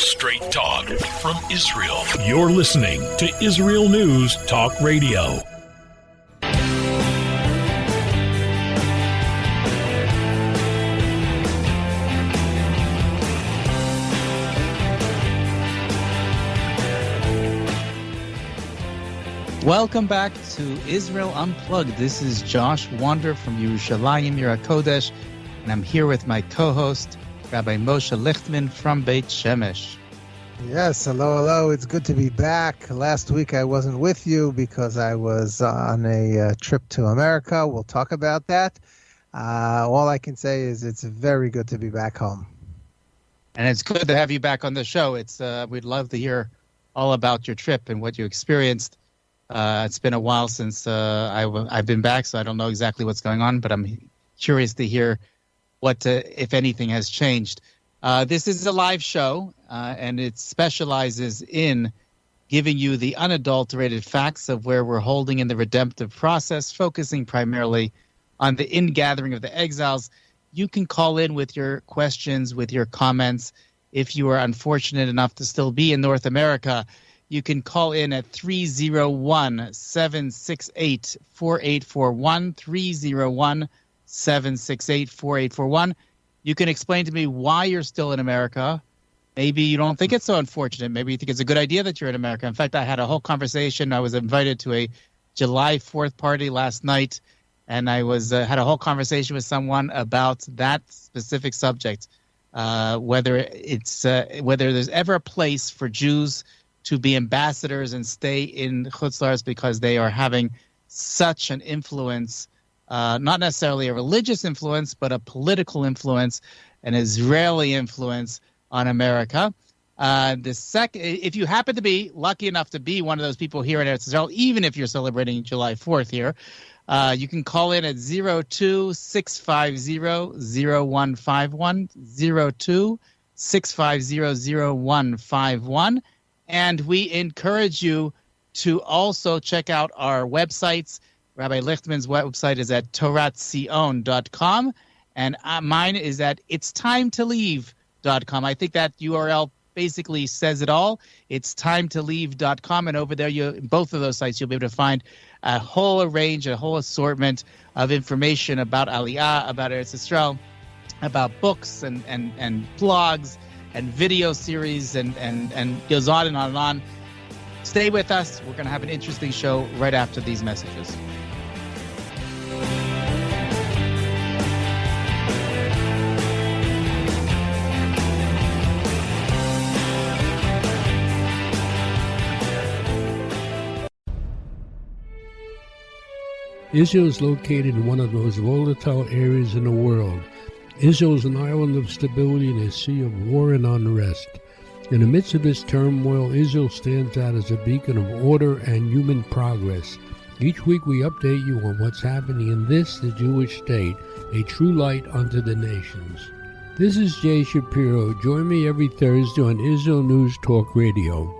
Straight talk from Israel. You're listening to Israel News Talk Radio. Welcome back to Israel Unplugged. This is Josh Wander from Yerushalayim, Yira Kodesh, and I'm here with my co-host, Rabbi Moshe Lichtman from Beit Shemesh. Yes, hello. It's good to be back. Last week I wasn't with you because I was on a trip to America. We'll talk about that. All I can say is it's very good to be back home. And it's good to have you back on the show. We'd love to hear all about your trip and what you experienced. It's been a while since I've been back, so I don't know exactly what's going on, but I'm curious to hear what, if anything, has changed. This is a live show, and it specializes in giving you the unadulterated facts of where we're holding in the redemptive process, focusing primarily on the ingathering of the exiles. You can call in with your questions, with your comments. If you are unfortunate enough to still be in North America, you can call in at 301-768-4841, 301-768-4841. You can explain to me why you're still in America. Maybe you don't think it's so unfortunate. Maybe you think it's a good idea that you're in America. In fact, I had a whole conversation. I was invited to a July 4th party last night, and I had a whole conversation with someone about that specific subject, whether there's ever a place for Jews to be ambassadors and stay in Chutz La'aretz because they are having such an influence, not necessarily a religious influence, but a political influence, an Israeli influence on America. If you happen to be lucky enough to be one of those people here in Eretz Israel, even if you're celebrating July 4th here, you can call in at 02-650-0151, 02-650-0151. And we encourage you to also check out our websites. Rabbi Lichtman's website is at toratzion.com, and mine is at itstimetolive.com. I think that URL basically says it all. Itstimetolive.com, and over there, both of those sites, you'll be able to find a whole range, a whole assortment of information about Aliyah, about Eretz Yisrael, about books and blogs, and video series, and goes on and on and on. Stay with us. We're going to have an interesting show right after these messages. Israel is located in one of the most volatile areas in the world. Israel is an island of stability in a sea of war and unrest. In the midst of this turmoil, Israel stands out as a beacon of order and human progress. Each week we update you on what's happening in this, the Jewish state, a true light unto the nations. This is Jay Shapiro. Join me every Thursday on Israel News Talk Radio.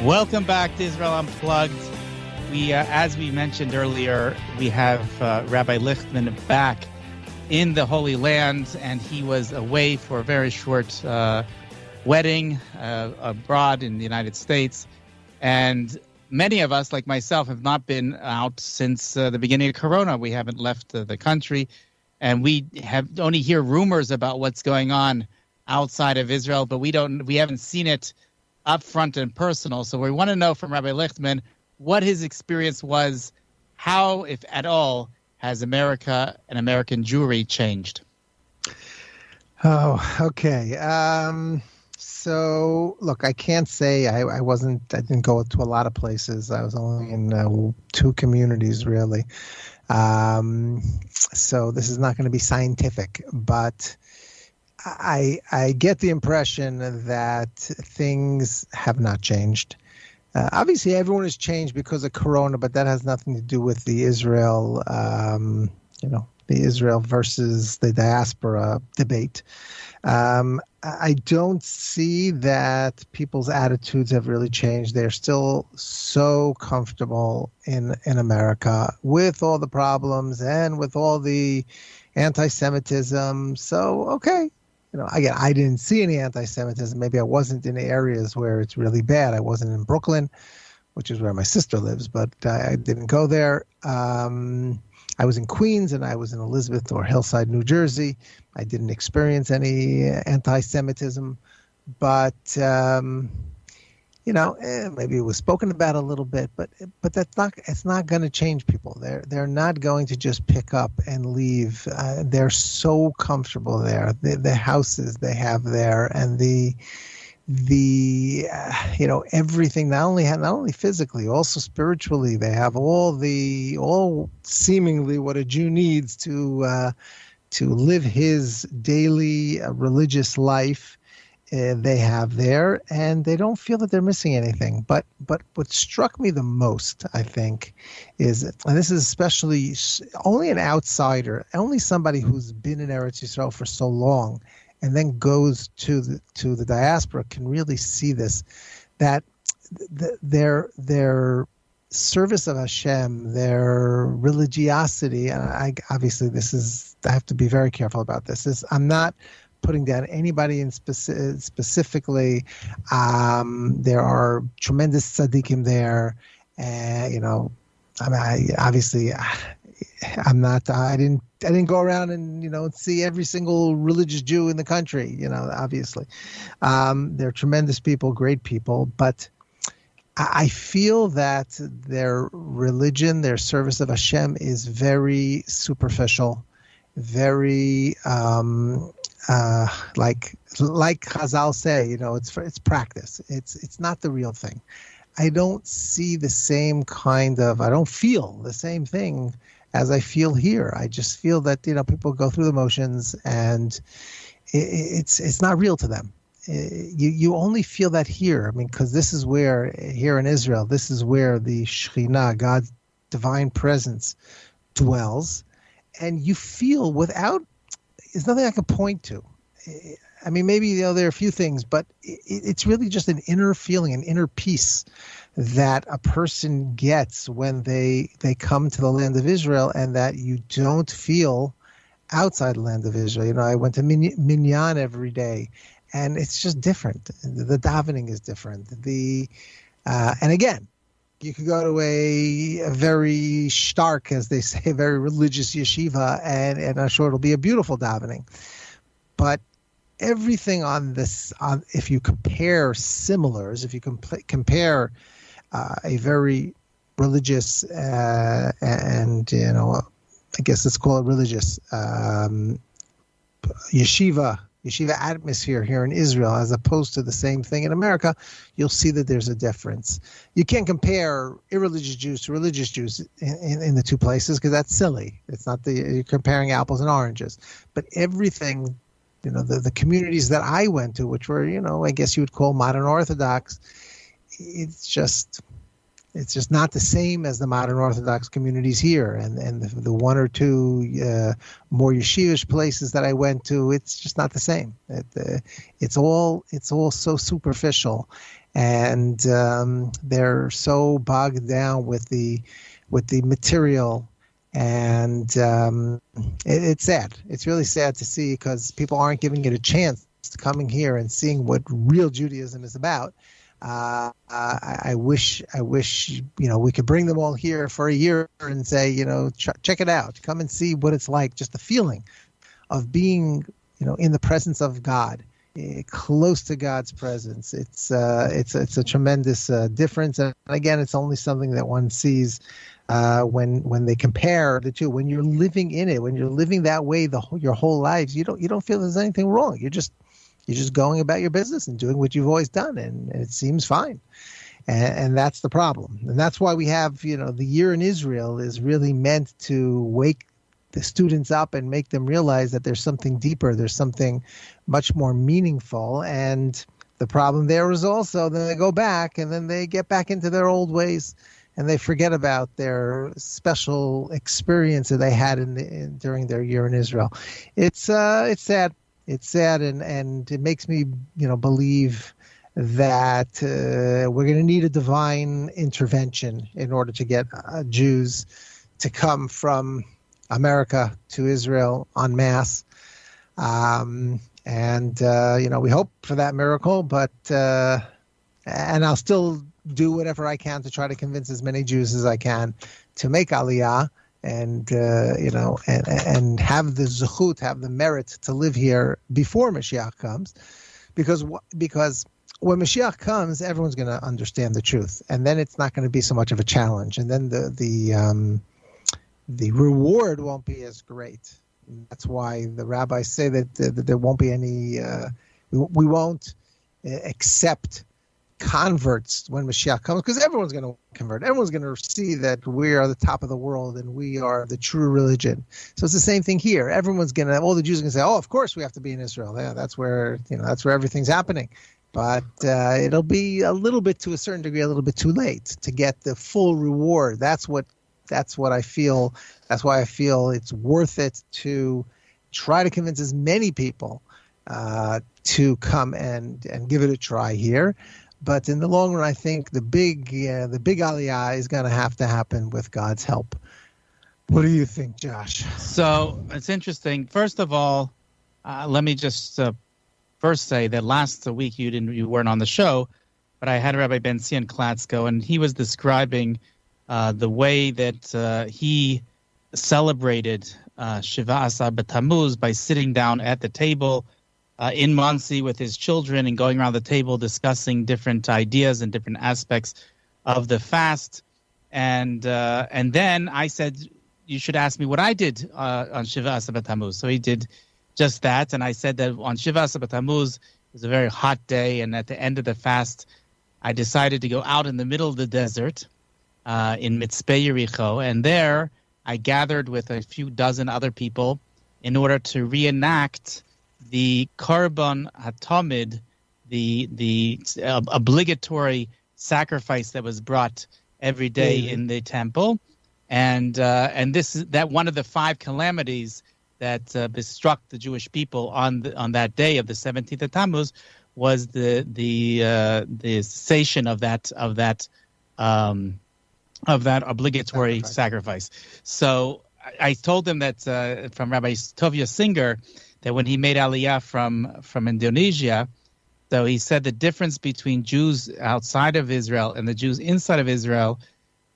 Welcome back to Israel Unplugged. As we mentioned earlier, we have Rabbi Lichtman back in the Holy Land, and he was away for a very short wedding abroad in the United States. And many of us, like myself, have not been out since the beginning of Corona. We haven't left the country, and we have only hear rumors about what's going on outside of Israel, but we haven't seen it up front and personal. So we want to know from Rabbi Lichtman what his experience was. How, if at all, has America and American Jewry changed? Oh, okay. So, look, I can't say I didn't go to a lot of places. I was only in two communities, really. So this is not going to be scientific, but I get the impression that things have not changed. Obviously, everyone has changed because of Corona, but that has nothing to do with the Israel, the Israel versus the diaspora debate. I don't see that people's attitudes have really changed. They're still so comfortable in America with all the problems and with all the anti-Semitism. So, okay. Again, I didn't see any anti-Semitism. Maybe I wasn't in areas where it's really bad. I wasn't in Brooklyn, which is where my sister lives, but I didn't go there. I was in Queens and I was in Elizabeth or Hillside, New Jersey. I didn't experience any anti-Semitism, but maybe it was spoken about a little bit, but it's not going to change people. They're not going to just pick up and leave. They're so comfortable there. The houses they have there and the everything, not only physically, also spiritually, they have all seemingly what a Jew needs to live his daily religious life. They have there, and they don't feel that they're missing anything. But what struck me the most, I think, is, and this is especially only an outsider, only somebody who's been in Eretz Yisrael for so long, and then goes to the diaspora can really see this, that their service of Hashem, their religiosity, and I have to be very careful about this. I'm not putting down anybody in specifically. There are tremendous tzaddikim there, and I didn't go around and see every single religious Jew in the country. Obviously, they're tremendous people, great people, but I feel that their religion, their service of Hashem, is very superficial, very like Chazal say, it's practice. It's not the real thing. I don't see the same I don't feel the same thing as I feel here. I just feel that people go through the motions, and it's not real to them. You only feel that here. I mean, because this is where, here in Israel, this is where the Shekhinah, God's divine presence, dwells, and you feel there's nothing I can point to. I mean, maybe there are a few things, but it's really just an inner feeling, an inner peace that a person gets when they come to the land of Israel, and that you don't feel outside the land of Israel. I went to Minyan every day, and it's just different. The davening is different. And again, you could go to a very stark, as they say, very religious yeshiva, and I'm sure it'll be a beautiful davening. But everything on this, if you compare similars, if you compare a very religious and I guess let's call it religious yeshiva atmosphere here in Israel, as opposed to the same thing in America, you'll see that there's a difference. You can't compare irreligious Jews to religious Jews in the two places, because that's silly. It's not you're comparing apples and oranges. But everything, the communities that I went to, which were, I guess you would call modern Orthodox, it's just not the same as the modern Orthodox communities here, and the one or two more yeshivish places that I went to. It's just not the same. It's all so superficial, and they're so bogged down with the material, and it's sad. It's really sad to see, because people aren't giving it a chance to coming here and seeing what real Judaism is about. I wish we could bring them all here for a year and say, check it out, come and see what it's like, just the feeling of being, in the presence of God, close to God's presence. It's a tremendous difference, and again, it's only something that one sees when they compare the two. When you're living in it, when you're living that way your whole lives, you don't feel there's anything wrong. You're just going about your business and doing what you've always done, and it seems fine. And that's the problem. And that's why we have, the year in Israel is really meant to wake the students up and make them realize that there's something deeper, there's something much more meaningful. And the problem there is also then they go back, and then they get back into their old ways, and they forget about their special experience that they had during their year in Israel. It's sad. It's sad, and it makes me, believe that we're going to need a divine intervention in order to get Jews to come from America to Israel en masse. We hope for that miracle, but and I'll still do whatever I can to try to convince as many Jews as I can to make Aliyah and have the zechut, have the merit to live here before Mashiach comes, because when Mashiach comes, everyone's going to understand the truth, and then it's not going to be so much of a challenge, and then the reward won't be as great. And that's why the rabbis say that there won't be any. We won't accept converts when Mashiach comes, because everyone's going to convert. Everyone's going to see that we are the top of the world and we are the true religion. So it's the same thing here. All the Jews are going to say, "Oh, of course we have to be in Israel. Yeah, that's where everything's happening." But it'll be a little bit, to a certain degree, a little bit too late to get the full reward. That's what I feel. That's why I feel it's worth it to try to convince as many people to come and give it a try here. But in the long run, I think the big Aliyah is going to have to happen with God's help. What do you think, Josh? So it's interesting. First of all, let me just first say that last week you weren't on the show, but I had Rabbi Ben Zion Klatzko, and he was describing the way that he celebrated Shiva Asar B'Tammuz by sitting down at the table in Monsey with his children and going around the table discussing different ideas and different aspects of the fast. And then I said, you should ask me what I did on Shiva Asar B'Tammuz. So he did just that. And I said that on Shiva Asar B'Tammuz, it was a very hot day. And at the end of the fast, I decided to go out in the middle of the desert in Mitzpeh Yericho. And there I gathered with a few dozen other people in order to reenact the Korban HaTamid, the obligatory sacrifice that was brought every day in the temple, and this is that one of the 5 calamities that bestruck the Jewish people on that day of the 17th of Tammuz was the cessation of that obligatory sacrifice. So I told them that from Rabbi Tovia Singer, that when he made Aliyah from Indonesia, so he said the difference between Jews outside of Israel and the Jews inside of Israel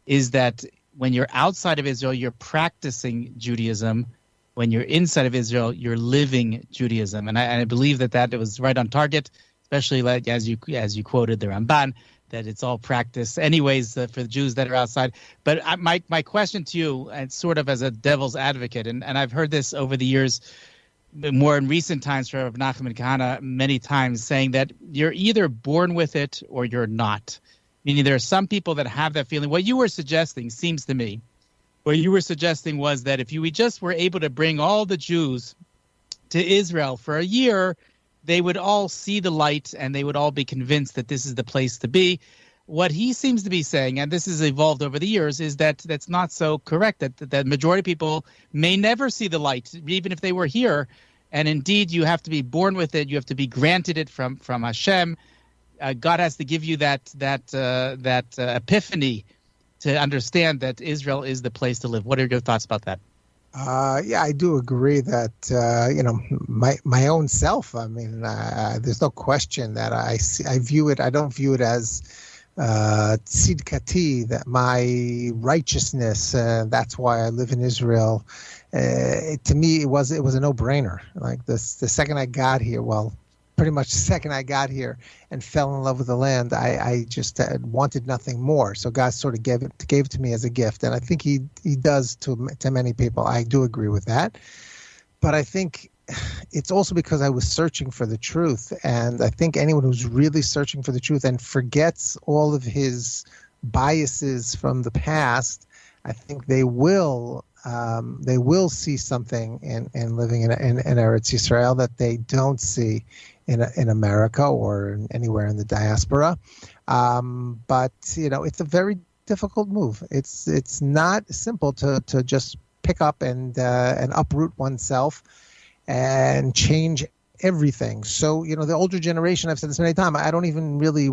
is that when you're outside of Israel, you're practicing Judaism. When you're inside of Israel, you're living Judaism. And I believe that was right on target, especially like as you quoted the Ramban, that it's all practice anyways for the Jews that are outside. But my question to you, and sort of as a devil's advocate, and I've heard this over the years, more in recent times from Rav Nachman Kahana many times, saying that you're either born with it or you're not. Meaning there are some people that have that feeling. What you were suggesting, seems to me, what you were suggesting was that if we just were able to bring all the Jews to Israel for a year, they would all see the light and they would all be convinced that this is the place to be. What he seems to be saying, and this has evolved over the years, is that that's not so correct, that the majority of people may never see the light, even if they were here. And indeed, you have to be born with it. You have to be granted it from Hashem. God has to give you that epiphany to understand that Israel is the place to live. What are your thoughts about that? Yeah, I do agree that, my own self, I mean, there's no question that I view it, I don't view it as tzidkati, that my righteousness, that's why I live in Israel. To me, it was a no-brainer. Like the second I got here, pretty much the second I got here and fell in love with the land, I just wanted nothing more. So God sort of gave it to me as a gift, and I think He does to many people. I do agree with that, but I think it's also because I was searching for the truth, and I think anyone who's really searching for the truth and forgets all of his biases from the past, I think they will see something in living in Eretz Yisrael that they don't see in America or anywhere in the diaspora. But it's a very difficult move. It's not simple to just pick up and uproot oneself and change everything. So, the older generation, I've said this many times, I don't even really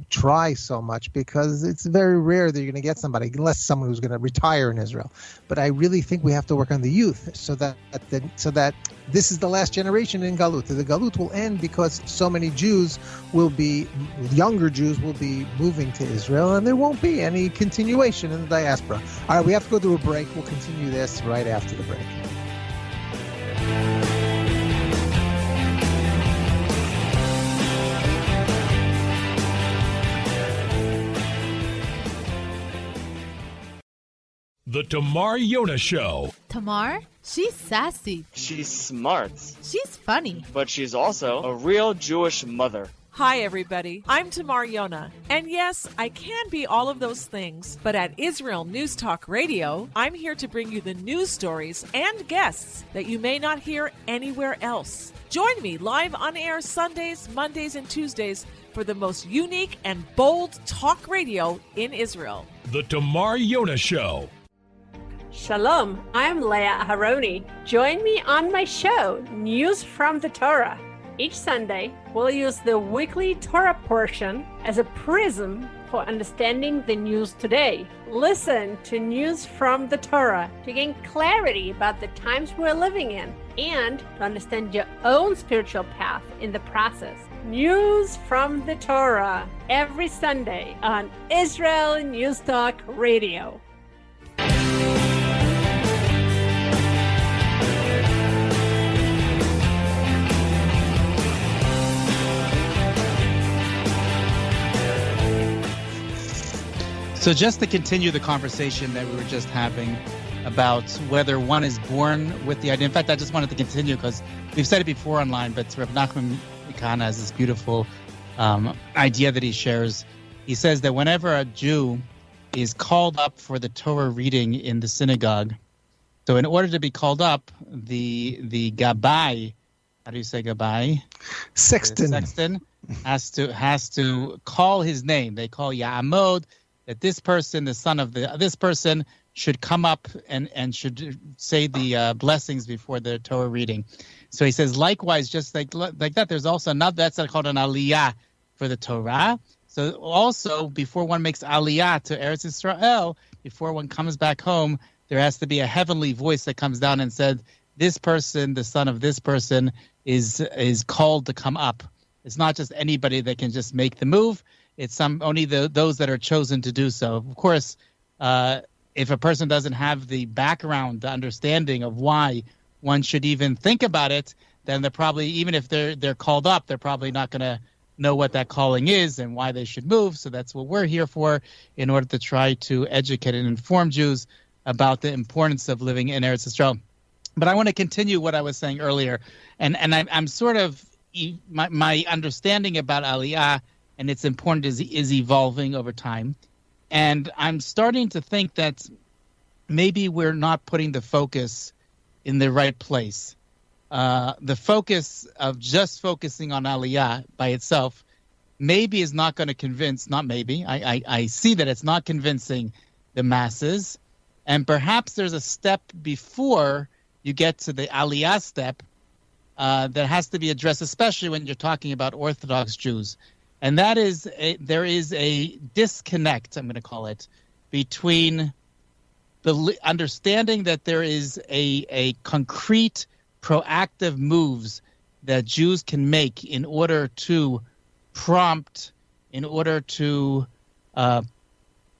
try so much because it's very rare that you're going to get somebody, unless someone who's going to retire in Israel. But I really think we have to work on the youth so that this is the last generation in Galut. The Galut will end because so many younger Jews will be moving to Israel, and there won't be any continuation in the diaspora. All right, we have to go to a break. We'll continue this right after the break. The Tamar Yona Show. Tamar? She's sassy. She's smart. She's funny. But she's also a real Jewish mother. Hi, everybody. I'm Tamar Yona. And yes, I can be all of those things. But at Israel News Talk Radio, I'm here to bring you the news stories and guests that you may not hear anywhere else. Join me live on air Sundays, Mondays, and Tuesdays for the most unique and bold talk radio in Israel. The Tamar Yona Show. Shalom, I'm Leah Aharoni. Join me on my show, News from the Torah. Each Sunday, we'll use the weekly Torah portion as a prism for understanding the news today. Listen to News from the Torah to gain clarity about the times we're living in and to understand your own spiritual path in the process. News from the Torah every Sunday on Israel News Talk Radio. So just to continue the conversation that we were just having about whether one is born with the idea. In fact, I just wanted to continue because we've said it before online, but Rav Nachman Kana has this beautiful idea that he shares. He says that whenever a Jew is called up for the Torah reading in the synagogue, so in order to be called up, the Gabbai, how do you say Gabbai? Sexton. The sexton has to call his name. They call Ya'amod, that this person, the son of this person, should come up and should say the blessings before the Torah reading. So he says, likewise, just like that, there's also another, that's called an Aliyah for the Torah. So also, before one makes Aliyah to Eretz Yisrael, before one comes back home, there has to be a heavenly voice that comes down and said, this person, the son of this person, is called to come up. It's not just anybody that can just make the move. It's only those that are chosen to do so. Of course, if a person doesn't have the background, the understanding of why one should even think about it, then they're probably, even if they're called up, they're probably not going to know what that calling is and why they should move. So that's what we're here for, in order to try to educate and inform Jews about the importance of living in Eretz Yisrael. But I want to continue what I was saying earlier, and I'm sort of, my understanding about Aliyah and its importance is evolving over time. And I'm starting to think that maybe we're not putting the focus in the right place. The focus of just focusing on Aliyah by itself maybe is not going to convince, not maybe, I see that it's not convincing the masses. And perhaps there's a step before you get to the Aliyah step that has to be addressed, especially when you're talking about Orthodox Jews. And that is, there is a disconnect, I'm going to call it, between the understanding that there is a concrete, proactive moves that Jews can make in order to prompt, in order to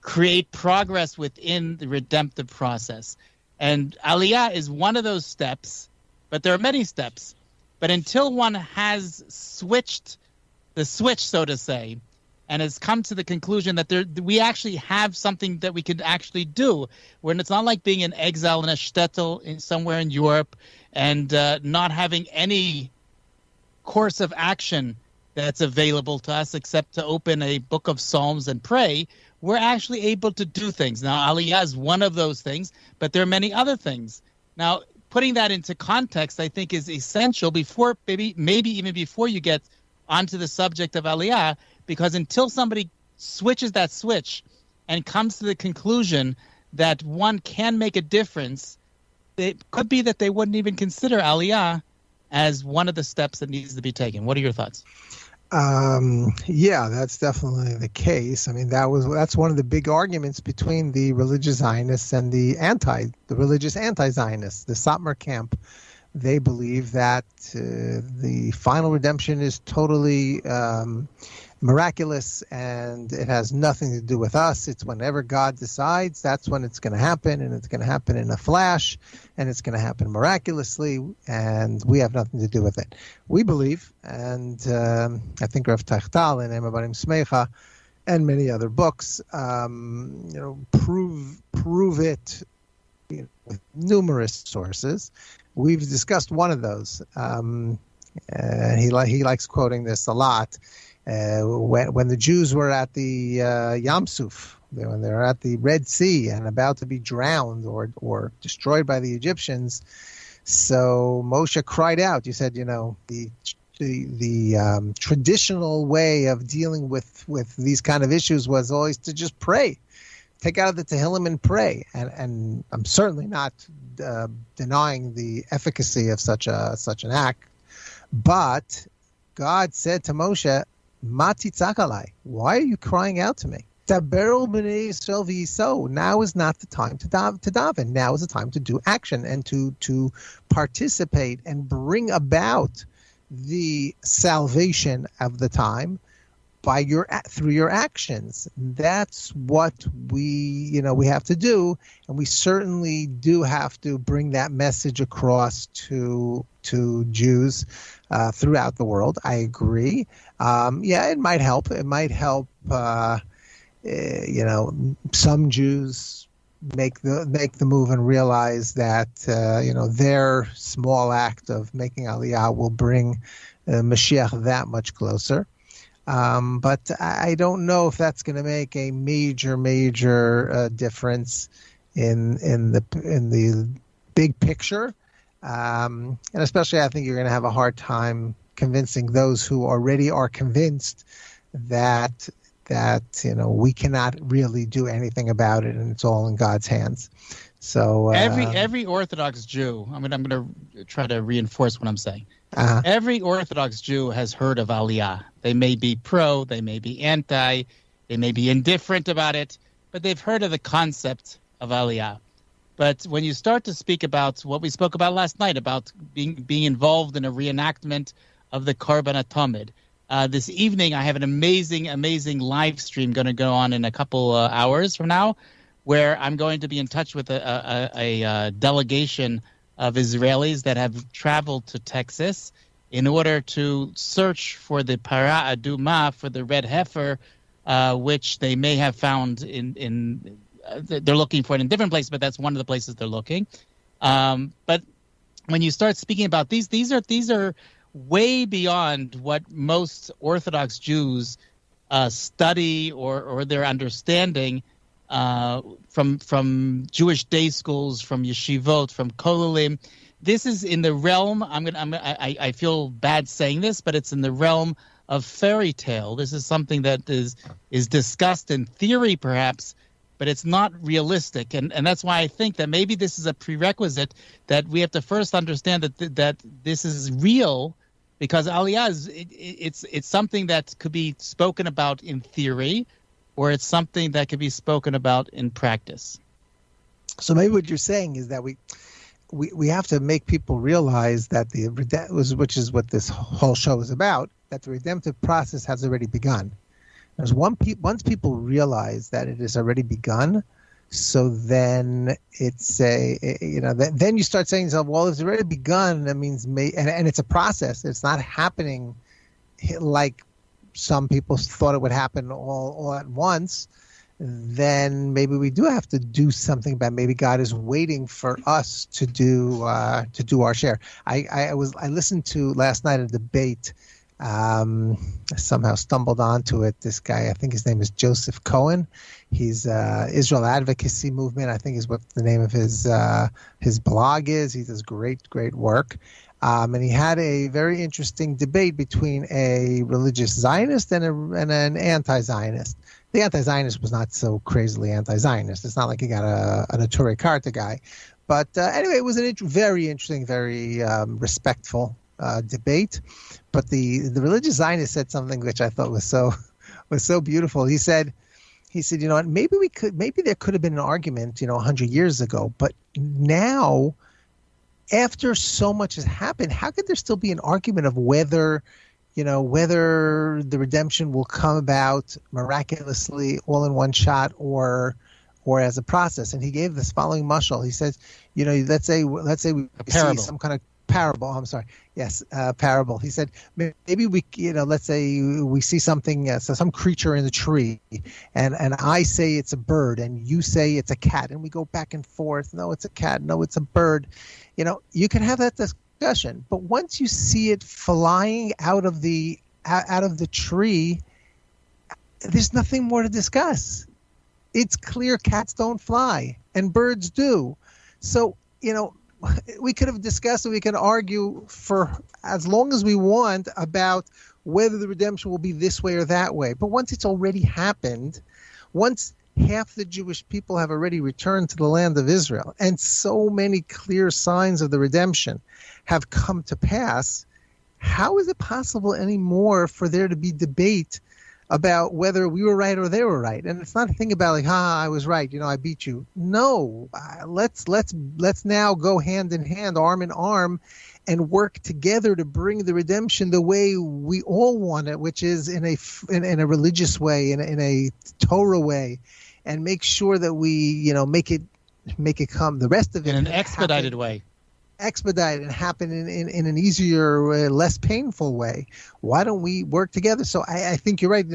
create progress within the redemptive process. And Aliyah is one of those steps, but there are many steps. But until one has switched the switch, so to say, and has come to the conclusion that we actually have something that we could actually do, when it's not like being in exile in a shtetl somewhere in Europe and not having any course of action that's available to us except to open a book of Psalms and pray. We're actually able to do things. Now, Aliyah is one of those things, but there are many other things. Now, putting that into context, I think, is essential before, maybe even before you get onto the subject of Aliyah, because until somebody switches that switch and comes to the conclusion that one can make a difference, it could be that they wouldn't even consider Aliyah as one of the steps that needs to be taken. What are your thoughts? Yeah, that's definitely the case. I mean, that's one of the big arguments between the religious Zionists and the religious anti-Zionists, the Satmar camp. They believe that the final redemption is totally miraculous, and it has nothing to do with us. It's whenever God decides, that's when it's going to happen, and it's going to happen in a flash, and it's going to happen miraculously, and we have nothing to do with it. We believe, and I think Rav Tachtal in Ema Barim Smecha and many other books, prove it with numerous sources. We've discussed one of those. He likes quoting this a lot. When the Jews were at the Yam Suf, when they were at the Red Sea and about to be drowned or destroyed by the Egyptians, so Moshe cried out. He said, the traditional way of dealing with these kind of issues was always to just pray. Take out the Tehillim and pray. And I'm certainly not denying the efficacy of such an act. But God said to Moshe, Ma titzakalai, why are you crying out to me? Daberu b'nei Yisrael v'yiso. Now is not the time to daven. Now is the time to do action and to participate and bring about the salvation of the time through your actions. That's what we have to do, and we certainly do have to bring that message across to Jews throughout the world. I agree. It might help. It might help. Some Jews make the move and realize that their small act of making Aliyah will bring Mashiach that much closer. But I don't know if that's going to make a major difference in the big picture. And especially, I think you're going to have a hard time convincing those who already are convinced that we cannot really do anything about it, and it's all in God's hands. So every Orthodox Jew, I'm going to try to reinforce what I'm saying. Every Orthodox Jew has heard of Aliyah. They may be pro, they may be anti, they may be indifferent about it, but they've heard of the concept of Aliyah. But when you start to speak about what we spoke about last night, about being involved in a reenactment of the Korban HaTamid, this evening I have an amazing live stream going to go on in a couple hours from now, where I'm going to be in touch with a delegation of Israelis that have traveled to Texas in order to search for the Para Aduma, for the red heifer, which they may have found they're looking for it in different places, but that's one of the places they're looking. But when you start speaking about these are way beyond what most Orthodox Jews study or their understanding from Jewish day schools, from yeshivot, from kollalim. This is in the realm. I feel bad saying this, but it's in the realm of fairy tale. This is something that is discussed in theory, perhaps, but it's not realistic. And that's why I think that maybe this is a prerequisite, that we have to first understand that this is real, because Aliyah it's something that could be spoken about in theory, or it's something that could be spoken about in practice. So maybe what you're saying is that we have to make people realize that which is what this whole show is about, that the redemptive process has already begun. Once people realize that it has already begun, so then it's then you start saying to yourself, well, if it's already begun, that means and it's a process. It's not happening like some people thought it would happen all at once. Then maybe we do have to do something about. Maybe God is waiting for us to do our share. I listened to last night a debate. Somehow stumbled onto it. This guy, I think his name is Joseph Cohen. He's Israel Advocacy Movement, I think is what the name of his blog is. He does great work. And he had a very interesting debate between a religious Zionist and an anti-Zionist. The anti-Zionist was not so crazily anti-Zionist. It's not like he got a Neturei Karta guy. But anyway, it was very interesting, very respectful debate. But the religious Zionist said something which I thought was so beautiful. He said, you know what, maybe there could have been an argument, 100 years ago, but now, after so much has happened, how could there still be an argument of whether the redemption will come about miraculously all in one shot or as a process? And he gave this following mashal. He says, let's say we see some kind of parable. I'm sorry. Yes, parable. He said, maybe we, let's say we see something, some creature in the tree, and I say it's a bird, and you say it's a cat, and we go back and forth. No, it's a cat. No, it's a bird. You can have that discussion, but once you see it flying out of the tree, there's nothing more to discuss. It's clear cats don't fly and birds do. So, we could have discussed and we can argue for as long as we want about whether the redemption will be this way or that way. But once it's already happened, once half the Jewish people have already returned to the land of Israel, and so many clear signs of the redemption have come to pass, how is it possible anymore for there to be debate about whether we were right or they were right? And it's not a thing about I was right, I beat you. No, let's now go hand in hand, arm in arm, and work together to bring the redemption the way we all want it, which is in a religious way, in a Torah way, and make sure that we make it come, the rest of it in an expedited way. Expedite and happen in an easier, less painful way. Why don't we work together? So I think you're right.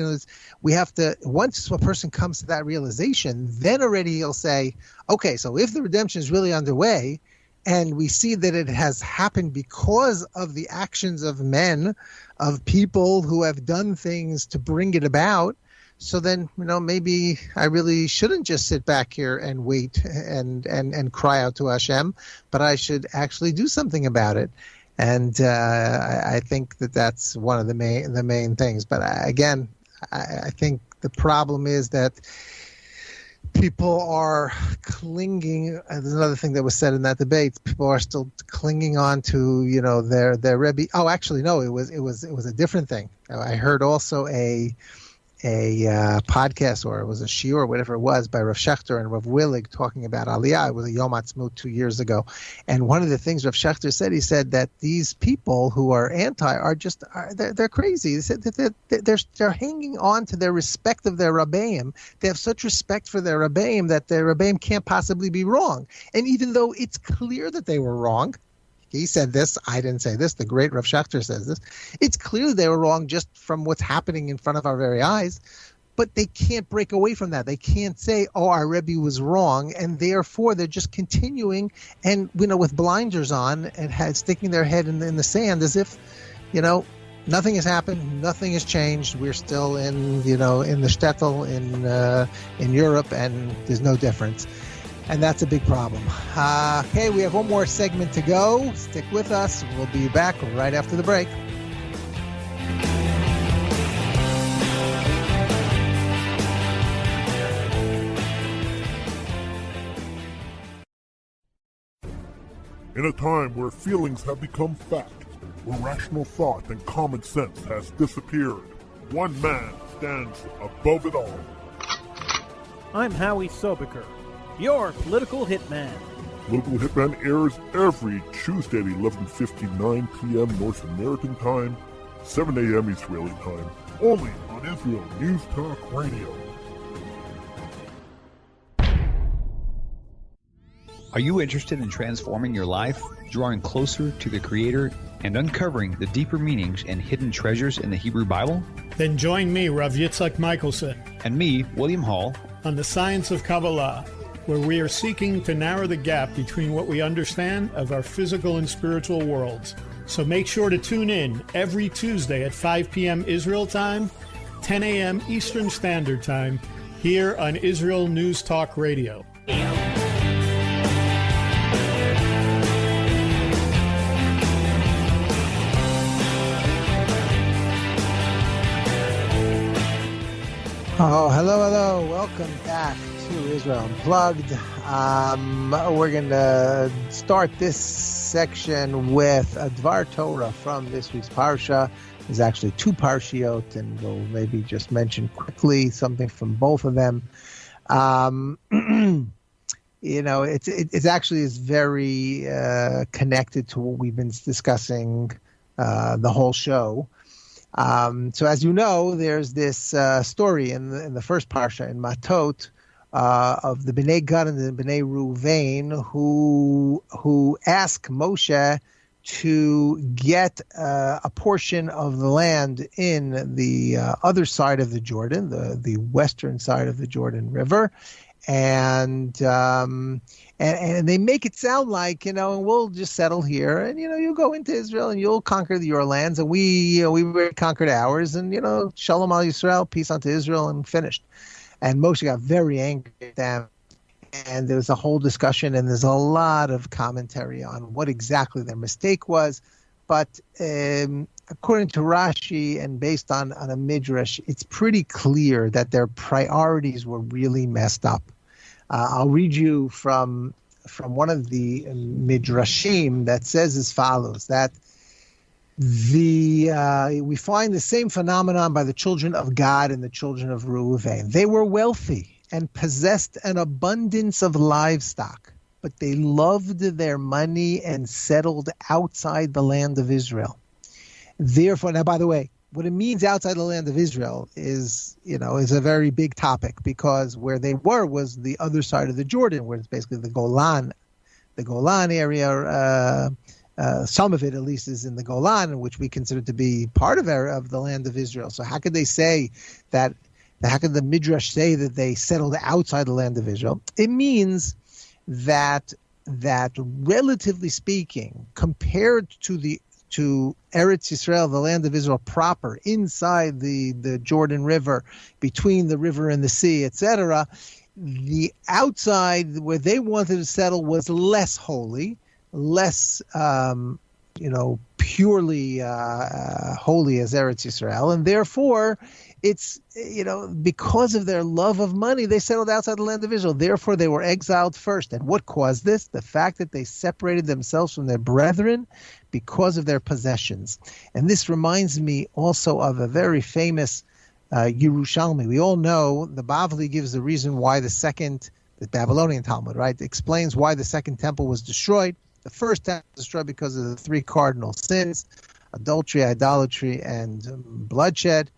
We have to, once a person comes to that realization, then already he'll say, okay, so if the redemption is really underway and we see that it has happened because of the actions of men, of people who have done things to bring it about, so then, maybe I really shouldn't just sit back here and wait and cry out to Hashem, but I should actually do something about it. And I think that's one of the main things. But again, I think the problem is that people are clinging. There's another thing that was said in that debate. People are still clinging on to their Rebbe. Oh, actually, no, it was a different thing. I heard also a podcast, or it was a shiur or whatever it was, by Rav Shechter and Rav Willig talking about Aliyah. It was a Yom Ha'atzmaut 2 years ago. And one of the things Rav Shechter said, he said that these people who are they're crazy. He said that they're hanging on to their respect of their Rabbeim. They have such respect for their Rabbeim that their Rabbeim can't possibly be wrong. And even though it's clear that they were wrong, he said this, I didn't say this, the great Rav Shechter says this, it's clear they were wrong just from what's happening in front of our very eyes, but they can't break away from that. They can't say, our Rebbe was wrong, and therefore they're just continuing and, with blinders on and sticking their head in the sand as if, nothing has happened, nothing has changed. We're still in the shtetl in Europe, and there's no difference. And that's a big problem. Okay, we have one more segment to go. Stick with us. We'll be back right after the break. In a time where feelings have become fact, where rational thought and common sense has disappeared, one man stands above it all. I'm Howie Sobiker, your political hitman. Political Hitman airs every Tuesday at 11:59 p.m. North American time, 7 a.m. Israeli time, only on Israel News Talk Radio. Are you interested in transforming your life, drawing closer to the Creator, and uncovering the deeper meanings and hidden treasures in the Hebrew Bible? Then join me, Rav Yitzhak Michelson, and me, William Hall, on the Science of Kabbalah, where we are seeking to narrow the gap between what we understand of our physical and spiritual worlds. So make sure to tune in every Tuesday at 5 p.m. Israel time, 10 a.m. Eastern Standard Time, here on Israel News Talk Radio. Oh, hello. Welcome back to Israel Unplugged. We're going to start this section with a Dvar Torah from this week's Parsha. There's actually 2 Parshiot, and we'll maybe just mention quickly something from both of them. It's actually is very connected to what we've been discussing the whole show. So as you know, there's this story in the first Parsha, in Matot, of the Bnei Gad and the Bnei Ruvain who ask Moshe to get a portion of the land in the other side of the Jordan, the western side of the Jordan River, and they make it sound like, and we'll just settle here, and you go into Israel and you'll conquer your lands, and we conquered ours, and Shalom al Yisrael, peace unto Israel, and finished. And Moshe got very angry at them, and there was a whole discussion, and there's a lot of commentary on what exactly their mistake was. But according to Rashi and based on a midrash, it's pretty clear that their priorities were really messed up. I'll read you from one of the midrashim that says as follows, that we find the same phenomenon by the children of Gad and the children of Reuven. They were wealthy and possessed an abundance of livestock, but they loved their money and settled outside the land of Israel. Therefore, now, by the way, what it means outside the land of Israel is a very big topic, because where they were was the other side of the Jordan, where it's basically the Golan area. Some of it, at least, is in the Golan, which we consider to be part of the land of Israel. So how could they say that? How could the Midrash say that they settled outside the land of Israel? It means that relatively speaking, compared to Eretz Yisrael, the land of Israel proper, inside the Jordan River, between the river and the sea, etc., the outside where they wanted to settle was less holy, less purely holy as Eretz Yisrael, and therefore it's because of their love of money, they settled outside the land of Israel. Therefore, they were exiled first. And what caused this? The fact that they separated themselves from their brethren because of their possessions. And this reminds me also of a very famous Yerushalmi. We all know the Bavli gives the reason why the Babylonian Talmud, right, explains why the second temple was destroyed. The first temple was destroyed because of the 3 cardinal sins: adultery, idolatry, and bloodshed.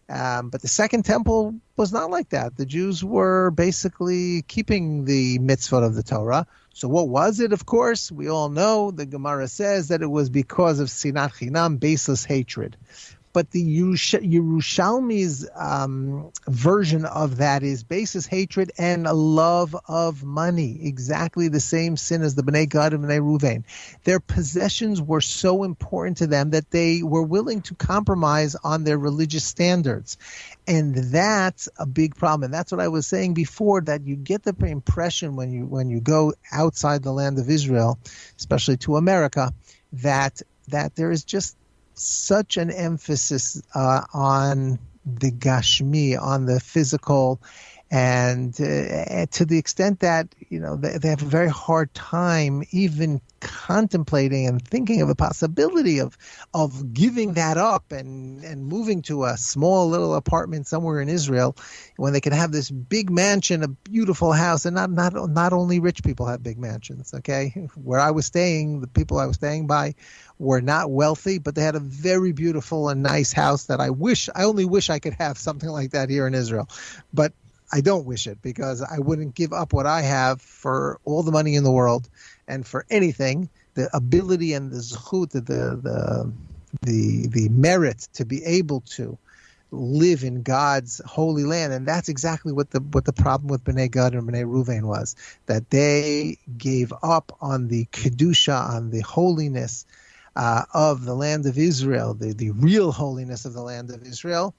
But the second temple was not like that. The Jews were basically keeping the mitzvot of the Torah. So what was it? Of course, we all know, the Gemara says that it was because of sinat chinam, baseless hatred. But the Yerushalmi's version of that is baseless hatred and a love of money. Exactly the same sin as the Bnei Gad and Bnei Ruvain. Their possessions were so important to them that they were willing to compromise on their religious standards. And that's a big problem. And that's what I was saying before, that you get the impression when you go outside the land of Israel, especially to America, that there is just such an emphasis on the gashmi, on the physical, and to the extent that they have a very hard time even contemplating and thinking of a possibility of giving that up and moving to a small little apartment somewhere in Israel when they can have this big mansion, a beautiful house. And not only rich people have big mansions, okay? Where I was staying, the people I was staying by were not wealthy, but they had a very beautiful and nice house that I only wish I could have something like that here in Israel. But I don't wish it, because I wouldn't give up what I have for all the money in the world and for anything. The ability and the zechut, the merit to be able to live in God's holy land. And that's exactly what the problem with Bnei Gad and Bnei Ruvain was, that they gave up on the kedusha, on the holiness of the land of Israel, the real holiness of the land of Israel,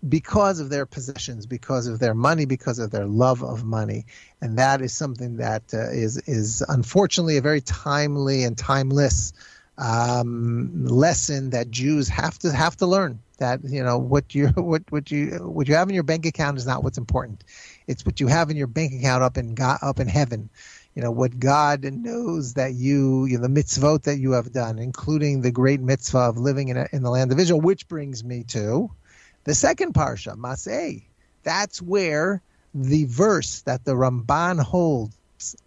because of their possessions, because of their money, because of their love of money. And that is something that is unfortunately a very timely and timeless lesson that Jews have to learn. That what you have in your bank account is not what's important. It's what you have in your bank account up in heaven. what God knows that the mitzvot that you have done, including the great mitzvah of living in the land of Israel, which brings me to the second parsha, Maseh. That's where the verse that the Ramban holds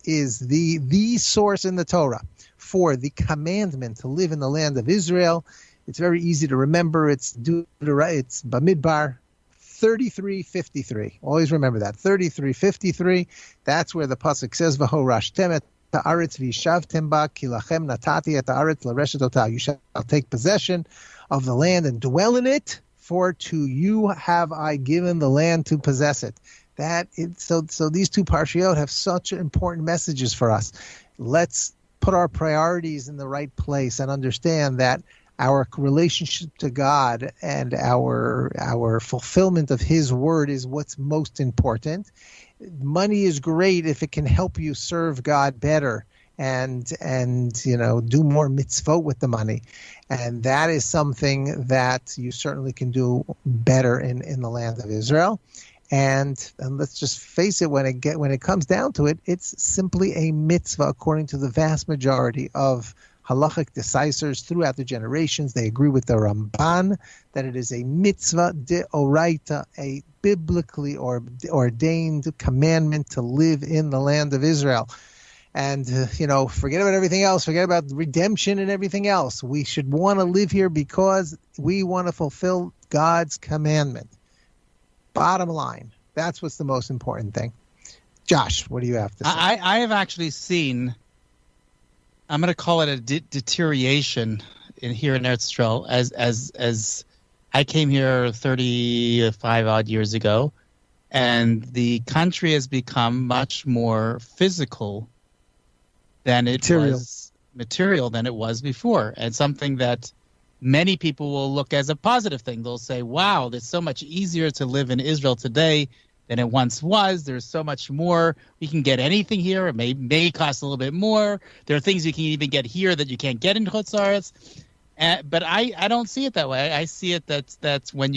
is the source in the Torah for the commandment to live in the land of Israel. It's very easy to remember. It's Bamidbar 33:53. Always remember that. 33:53. That's where the pasuk says, "V'horashtem et ha'aretz v'yishavtem ba, ki lachem natati et ha'aretz l'reshet otah." You shall take possession of the land and dwell in it, for to you have I given the land to possess it. So these two parshiot have such important messages for us. Let's put our priorities in the right place and understand that our relationship to God and our fulfillment of His word is what's most important. Money is great if it can help you serve God better and do more mitzvot with the money, and that is something that you certainly can do better in the land of Israel. And let's just face it, when it comes down to it, it's simply a mitzvah according to the vast majority of halachic decisors throughout the generations. They agree with the Ramban that it is a mitzvah deoraita, a biblically ordained commandment to live in the land of Israel. And, forget about everything else. Forget about redemption and everything else. We should want to live here because we want to fulfill God's commandment. Bottom line, that's what's the most important thing. Josh, what do you have to say? I have actually seen, I'm going to call it a deterioration here in Eretz Yisrael, as I came here 35 odd years ago, and the country has become much more physical than it was material than it was before, and something that many people will look as a positive thing. They'll say, wow, it's so much easier to live in Israel today than it once was. There's so much more. We can get anything here. It may cost a little bit more. There are things you can even get here that you can't get in Chutz La'aretz. But I don't see it that way. I see it that's when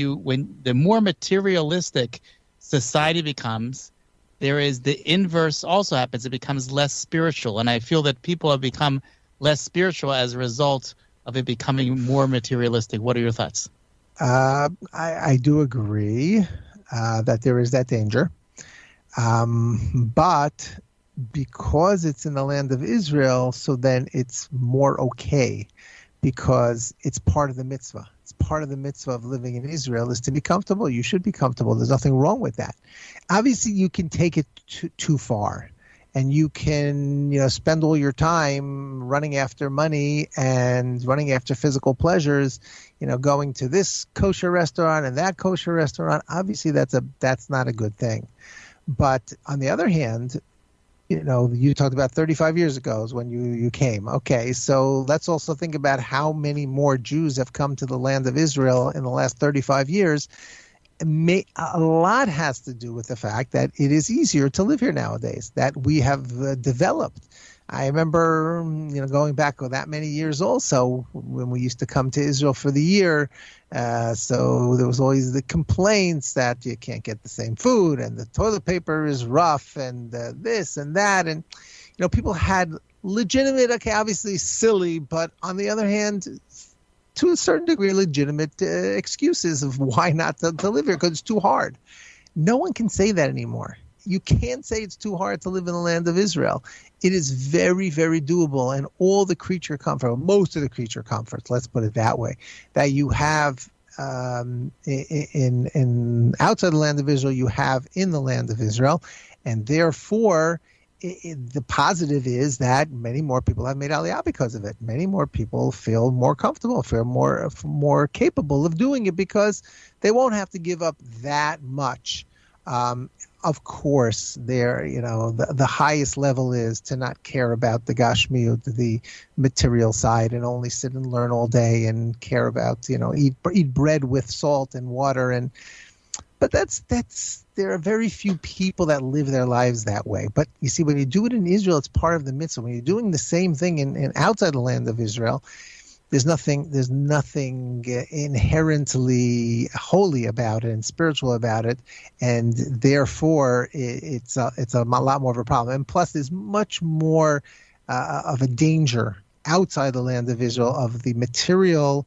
the more materialistic society becomes, there is the inverse also happens. It becomes less spiritual. And I feel that people have become less spiritual as a result of it becoming more materialistic. What are your thoughts? I do agree that there is that danger. But because it's in the land of Israel, so then it's more okay because it's part of the mitzvah. It's part of the mitzvah of living in Israel is to be comfortable. You should be comfortable. There's nothing wrong with that. Obviously, you can take it too far. And you can, spend all your time running after money and running after physical pleasures, going to this kosher restaurant and that kosher restaurant. Obviously, that's not a good thing. But on the other hand, you talked about 35 years ago is when you came. Okay, so let's also think about how many more Jews have come to the land of Israel in the last 35 years. A lot has to do with the fact that it is easier to live here nowadays, that we have developed. I remember, going back that many years also when we used to come to Israel for the year. So there was always the complaints that you can't get the same food and the toilet paper is rough and this and that. And, people had legitimate, obviously silly, but on the other hand, to a certain degree, legitimate excuses of why not to live here because it's too hard. No one can say that anymore. You can't say it's too hard to live in the land of Israel. It is very, very doable, and all the creature comfort, most of the creature comforts, let's put it that way, that you have in outside the land of Israel, you have in the land of Israel, and therefore the positive is that many more people have made Aliyah because of it. Many more people feel more comfortable, feel more capable of doing it because they won't have to give up that much. Of course, the highest level is to not care about the gashmiut, the material side, and only sit and learn all day and care about, eat bread with salt and water. But there are very few people that live their lives that way. But you see, when you do it in Israel, it's part of the mitzvah. When you're doing the same thing in outside the land of Israel, there's nothing inherently holy about it and spiritual about it, and therefore it's a lot more of a problem. And plus, there's much more of a danger outside the land of Israel of the material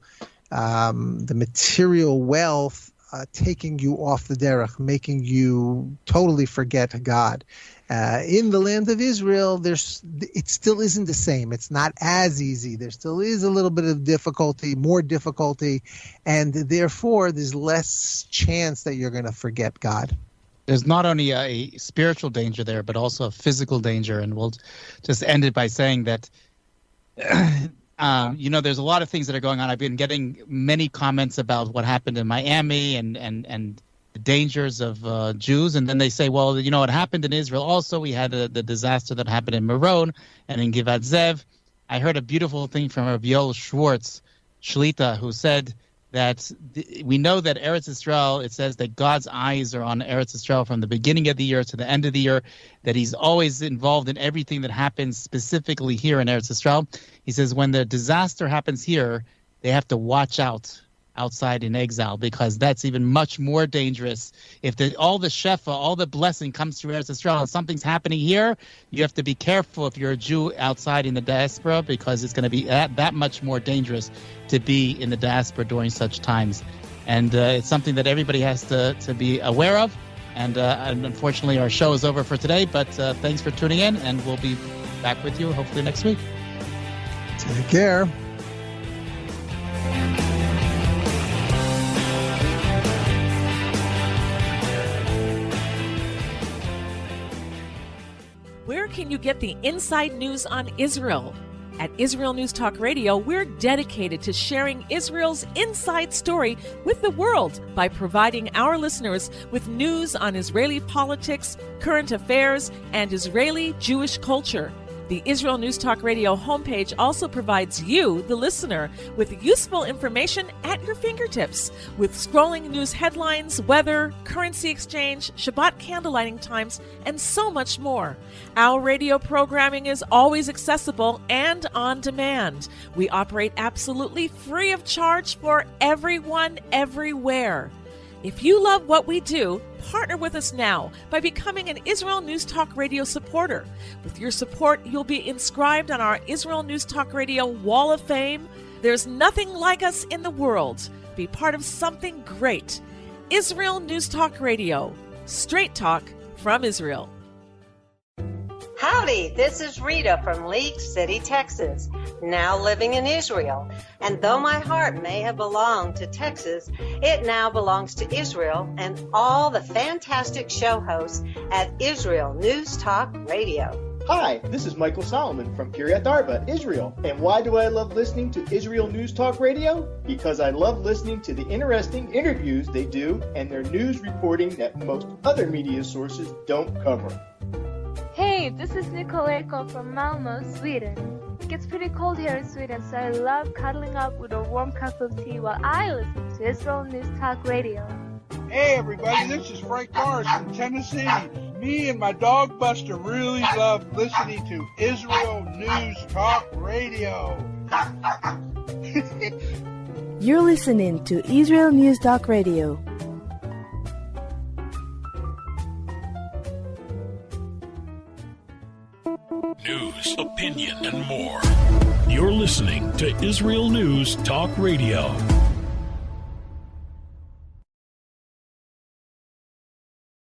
wealth taking you off the derech, making you totally forget God. In the land of Israel, it still isn't the same. It's not as easy. There still is a little bit of difficulty, more difficulty, and therefore there's less chance that you're going to forget God. There's not only a spiritual danger there, but also a physical danger. And we'll just end it by saying that, there's a lot of things that are going on. I've been getting many comments about what happened in Miami and the dangers of Jews. And then they say, well, it happened in Israel also. We had the disaster that happened in Meron and in Givat Zev. I heard a beautiful thing from Rabbi Yoel Schwartz, Shlita, who said that we know that Eretz Yisrael, it says that God's eyes are on Eretz Yisrael from the beginning of the year to the end of the year, that he's always involved in everything that happens specifically here in Eretz Yisrael. He says when the disaster happens here, they have to watch out outside in exile, because that's even much more dangerous. If all the shefa, all the blessing comes through Eretz Yisrael and something's happening here, you have to be careful if you're a Jew outside in the diaspora, because it's going to be that much more dangerous to be in the diaspora during such times. And it's something that everybody has to be aware of. And unfortunately, our show is over for today, but thanks for tuning in, and we'll be back with you hopefully next week. Take care. Where can you get the inside news on Israel? At Israel News Talk Radio, we're dedicated to sharing Israel's inside story with the world by providing our listeners with news on Israeli politics, current affairs, and Israeli Jewish culture. The Israel News Talk Radio homepage also provides you, the listener, with useful information at your fingertips, with scrolling news headlines, weather, currency exchange, Shabbat candlelighting times, and so much more. Our radio programming is always accessible and on demand. We operate absolutely free of charge for everyone, everywhere. If you love what we do, partner with us now by becoming an Israel News Talk Radio supporter. With your support, you'll be inscribed on our Israel News Talk Radio Wall of Fame. There's nothing like us in the world. Be part of something great. Israel News Talk Radio. Straight talk from Israel. Howdy, this is Rita from League City, Texas, now living in Israel. And though my heart may have belonged to Texas, it now belongs to Israel and all the fantastic show hosts at Israel News Talk Radio. Hi, this is Michael Solomon from Kiryat Arba, Israel. And why do I love listening to Israel News Talk Radio? Because I love listening to the interesting interviews they do and their news reporting that most other media sources don't cover. Hey, this is Nicoleko from Malmö, Sweden. It gets pretty cold here in Sweden, so I love cuddling up with a warm cup of tea while I listen to Israel News Talk Radio. Hey everybody, this is Frank Morris from Tennessee. Me and my dog Buster really love listening to Israel News Talk Radio. You're listening to Israel News Talk Radio. News, opinion, and more. You're listening to Israel News Talk Radio.